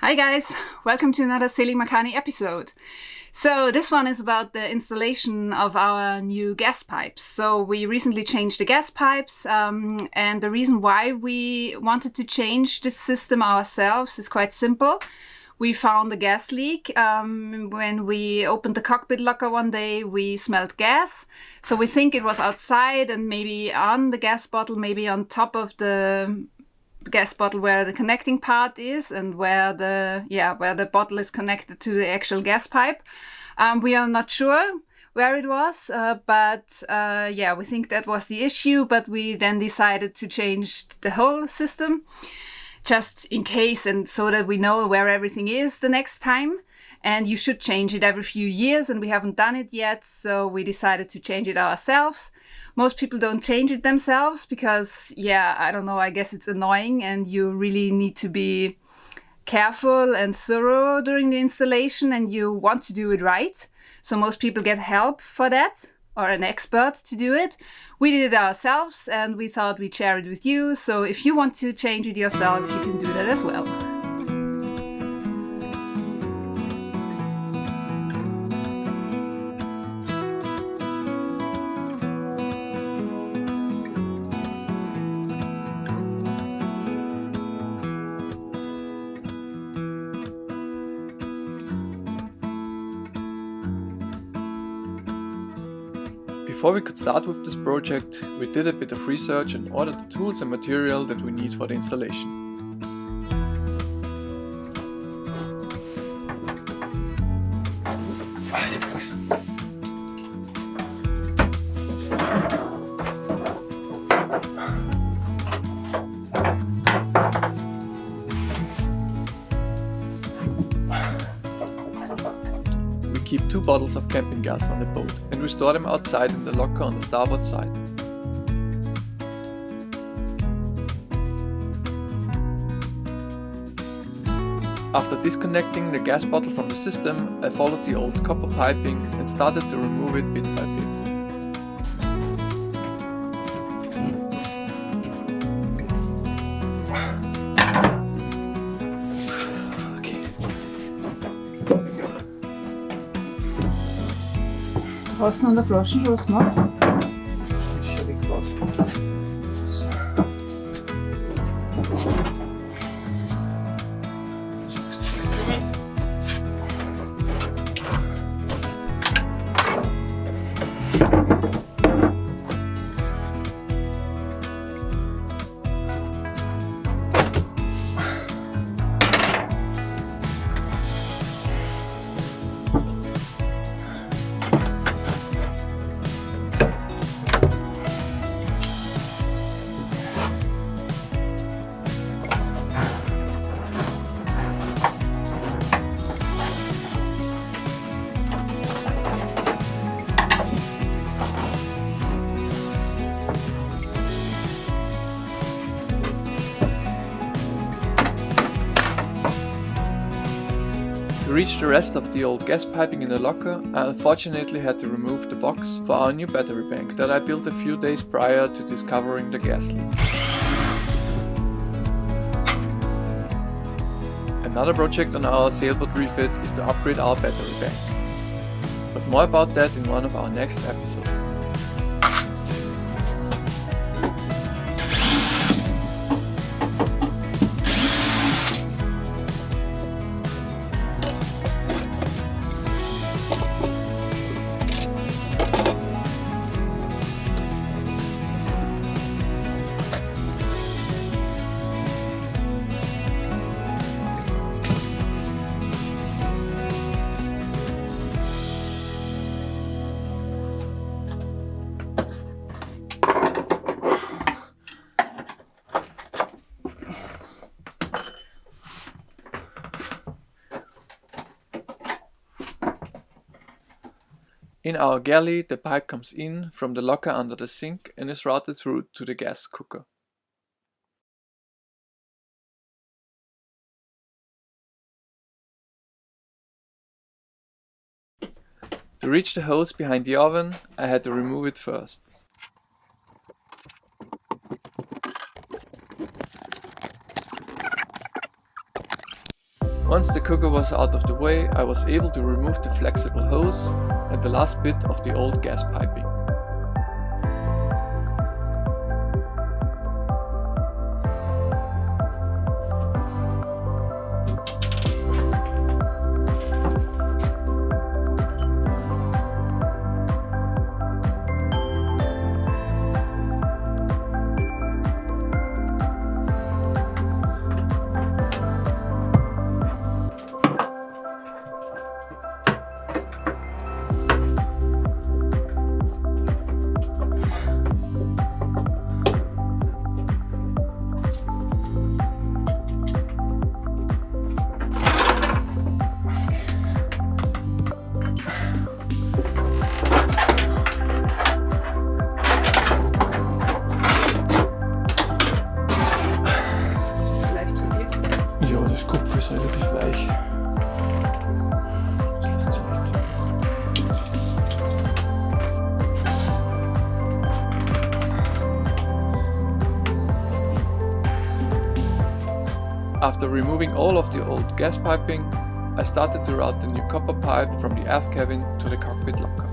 Hi guys, welcome to another Silly Makani episode. So this one is about the installation of our new gas pipes. So we recently changed the gas pipes and the reason why we wanted to change this system ourselves is quite simple. We found a gas leak. When we opened the cockpit locker one day, we smelled gas. So we think it was outside and maybe on the gas bottle, maybe on top of the gas bottle where the connecting part is and where the bottle is connected to the actual gas pipe. We are not sure where it was, but we think that was the issue. But we then decided to change the whole system just in case, and so that we know where everything is the next time. And you should change it every few years, and we haven't done it yet, so we decided to change it ourselves. Most people don't change it themselves because, I don't know, I guess it's annoying and you really need to be careful and thorough during the installation and you want to do it right. So most people get help for that or an expert to do it. We did it ourselves and we thought we'd share it with you. So if you want to change it yourself, you can do that as well. Before we could start with this project, we did a bit of research and ordered the tools and material that we need for the installation. We keep 2 bottles of camping gas on the boat and we store them outside in the locker on the starboard side. After disconnecting the gas bottle from the system, I followed the old copper piping and started to remove it bit by bit. Hast du noch eine Flasche schon was gemacht? Schon wie gemacht. To reach the rest of the old gas piping in the locker, I unfortunately had to remove the box for our new battery bank that I built a few days prior to discovering the gas leak. Another project on our Sailboat REFIT is to upgrade our battery bank. But more about that in one of our next episodes. In our galley, the pipe comes in from the locker under the sink and is routed through to the gas cooker. To reach the hose behind the oven, I had to remove it first. Once the cooker was out of the way, I was able to remove the flexible hose and the last bit of the old gas piping. relativ weich. Das lässt sich nicht. After removing all of the old gas piping, I started to route the new copper pipe from the aft cabin to the cockpit locker.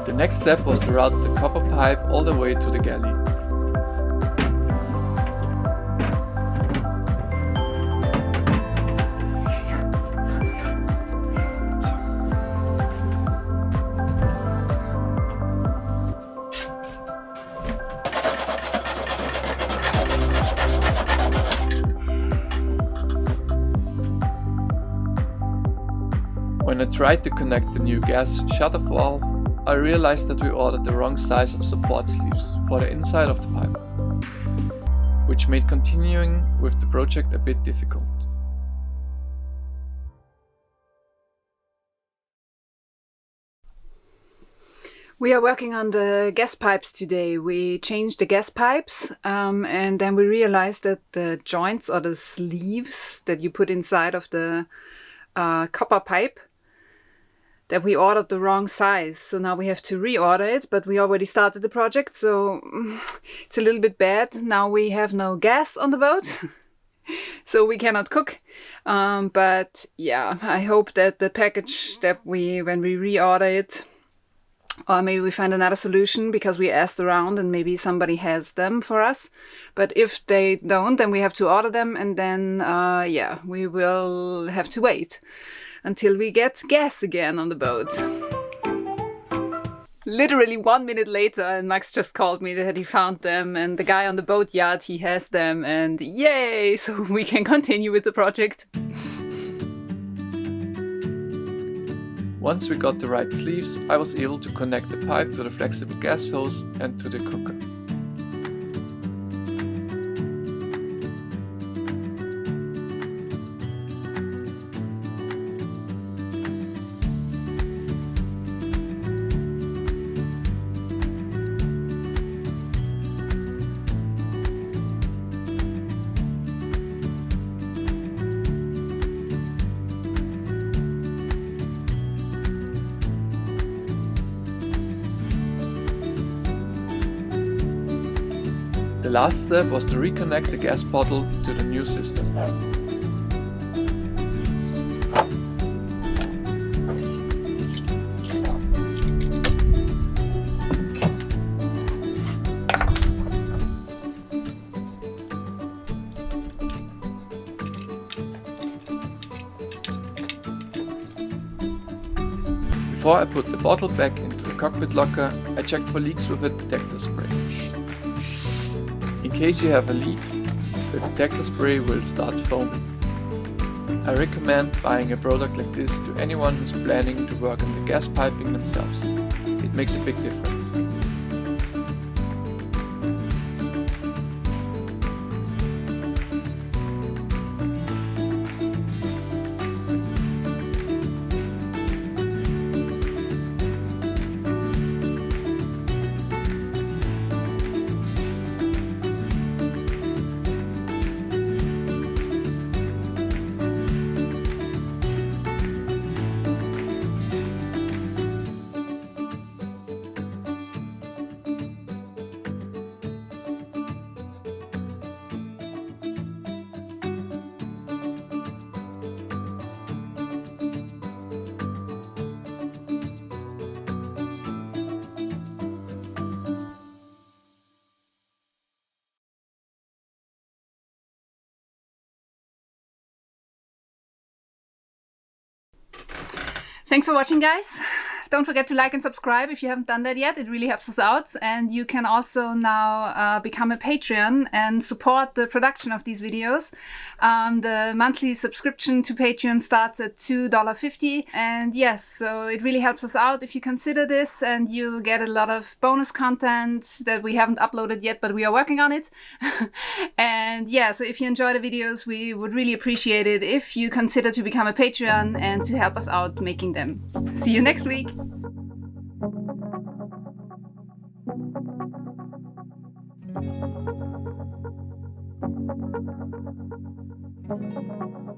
The next step was to route the copper pipe all the way to the galley. When I tried to connect the new gas shutoff valve, I realized that we ordered the wrong size of support sleeves for the inside of the pipe, which made continuing with the project a bit difficult. We are working on the gas pipes today. We changed the gas pipes and then we realized that the joints or the sleeves that you put inside of the copper pipe, that we ordered the wrong size. So now we have to reorder it, but we already started the project, so it's a little bit bad. Now we have no gas on the boat, so we cannot cook. But yeah, I hope that the package that when we reorder it, or maybe we find another solution because we asked around and maybe somebody has them for us. But if they don't, then we have to order them, and then yeah, we will have to wait until we get gas again on the boat. Literally 1 minute later, and Max just called me that he found them, and the guy on the boat yard, he has them, and yay! So we can continue with the project. Once we got the right sleeves, I was able to connect the pipe to the flexible gas hose and to the cooker. The last step was to reconnect the gas bottle to the new system. Before I put the bottle back into the cockpit locker, I checked for leaks with a detector spray. In case you have a leak, the detector spray will start foaming. I recommend buying a product like this to anyone who's planning to work on the gas piping themselves. It makes a big difference. Thanks for watching, guys. Don't forget to like and subscribe if you haven't done that yet. It really helps us out. And you can also now become a Patreon and support the production of these videos. The monthly subscription to Patreon starts at $2.50. And yes, so it really helps us out if you consider this, and you'll get a lot of bonus content that we haven't uploaded yet, but we are working on it. And yeah, so if you enjoy the videos, we would really appreciate it if you consider to become a Patreon and to help us out making them. See you next week. Thank you.